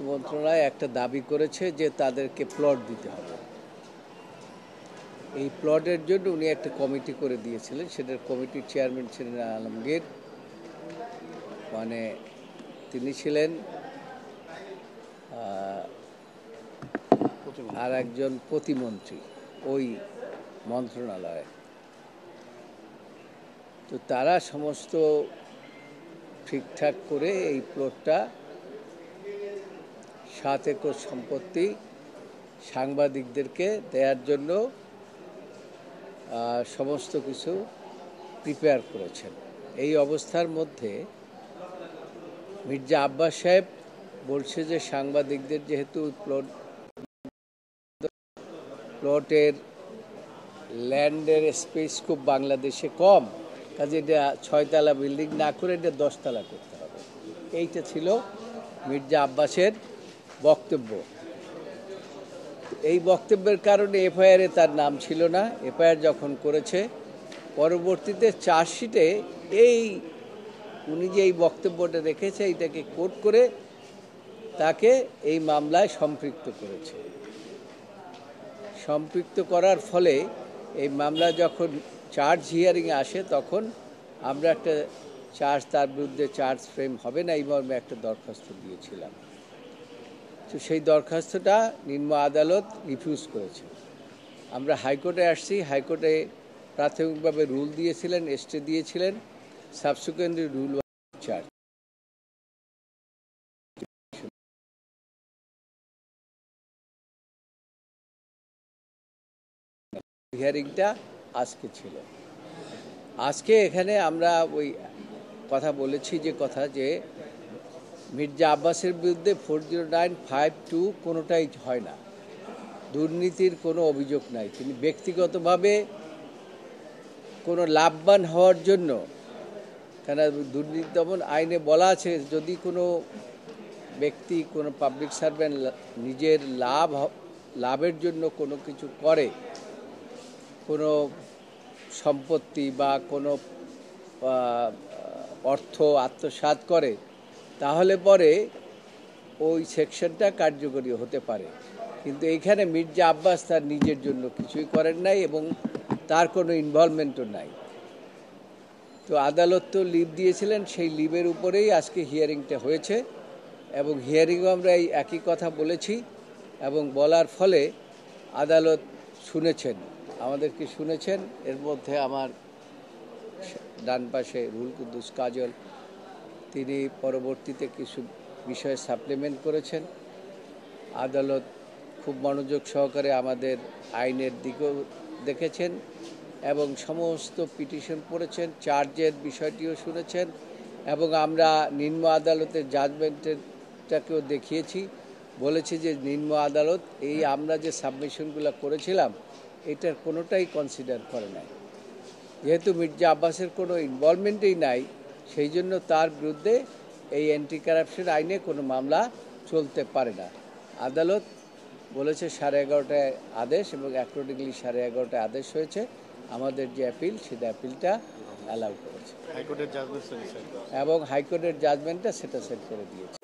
মন্ত্রণালয় একটা দাবি করেছে যে তাদেরকে প্লট দিতে হবে। এই প্লটের জন্য উনি একটা কমিটি করে দিয়েছিলেন, সেটার কমিটির চেয়ারম্যান ছিলেন আলমগীর, মানে তিনি ছিলেন, আর একজন প্রতিমন্ত্রী ওই মন্ত্রণালয়ে। তো তারা সমস্ত ঠিকঠাক করে এই প্লটটা 7 একর সম্পত্তি সাংবাদিকদেরকে দেওয়ার জন্য সমস্ত কিছু প্রিপেয়ার করেছেন। এই অবস্থার মধ্যে মির্জা আব্বাস সাহেব বলছে যে সাংবাদিকদের যেহেতু প্লটের ল্যান্ডের স্পেস খুব বাংলাদেশে কম, কাজে এটা 6 তলা বিল্ডিং না করে এটা 10 তলা করতে হবে। এইটা ছিল মির্জা আব্বাসের বক্তব্য। এই বক্তব্যের কারণে এফআইআরে তার নাম ছিল না। এফআইআর যখন করেছে, পরবর্তীতে চার্জশিটে উনি যে এই বক্তব্যটা রেখেছে এইটাকে কোট করে তাকে এই মামলায় সম্পৃক্ত করেছে। সম্পৃক্ত করার ফলে এই মামলা যখন চার্জ হিয়ারিংয়ে আসে, তখন আমরা একটা তার বিরুদ্ধে চার্জ ফ্রেম হবে না এই মর্মে একটা দরখাস্ত দিয়েছিলাম। তো সেই দরখাস্তটা নিম্ন আদালত রিফিউজ করেছে। আমরা হাইকোর্টে আসছি, হাইকোর্টে প্রাথমিকভাবে রুল দিয়েছিলেন, স্টে দিয়েছিলেন, সাবসিকুয়েন্টলি রুল চার্জ। হিয়ারিংটা আজকে ছিল। আজকে এখানে আমরা ওই কথা বলেছি যে মির্জা আব্বাসের বিরুদ্ধে 40952 কোনোটাই হয় না, দুর্নীতির কোনো অভিযোগ নাই। তিনি ব্যক্তিগতভাবে কোনো লাভবান হওয়ার জন্য, কেন দুর্নীতি দমন আইনে বলা আছে যদি কোনো ব্যক্তি, কোনো পাবলিক সার্ভেন্ট নিজের লাভের জন্য কোনো কিছু করে, কোনো সম্পত্তি বা কোনো অর্থ আত্মসাৎ করে, তাহলে পরে ওই সেকশনটা কার্যকরী হতে পারে। কিন্তু এইখানে মির্জা আব্বাস তার নিজের জন্য কিছুই করেন নাই এবং তার কোনো ইনভলভমেন্টও নাই। তো আদালত তো লিভ দিয়েছিলেন, সেই লিভের উপরেই আজকে হিয়ারিংটা হয়েছে এবং হিয়ারিংও আমরা এই একই কথা বলেছি এবং বলার ফলে আদালত শুনেছেন, আমাদেরকে শুনেছেন। এর মধ্যে আমার ডান পাশে রুহুল কুদ্দুস কাজল, তিনি পরবর্তীতে কিছু বিষয়ে সাপ্লিমেন্ট করেছেন। আদালত খুব মনোযোগ সহকারে আমাদের আইনের দিকেও দেখেছেন এবং সমস্ত পিটিশন পড়েছেন, চার্জের বিষয়টিও শুনেছেন এবং আমরা নিম্ন আদালতের জাজমেন্টটাকেও দেখিয়েছি। বলেছি যে নিম্ন আদালত এই আমরা যে সাবমিশনগুলো করেছিলাম এটার কোনোটাই কনসিডার করে নাই। যেহেতু মির্জা আব্বাসের কোনো ইনভলভমেন্টই নাই, সেই জন্য তার বিরুদ্ধে এই অ্যান্টি কারাপশন আইনে কোনো মামলা চলতে পারে না। আদালত বলেছে 11:30টায় আদেশ এবং অ্যাকর্ডিংলি 11:30টায় আদেশ হয়েছে। আমাদের যে অ্যাপিল, সেটা অ্যাপিলটা অ্যালাউ করেছে এবং হাইকোর্টের জাজমেন্টটা সেটা সেট করে দিয়েছে।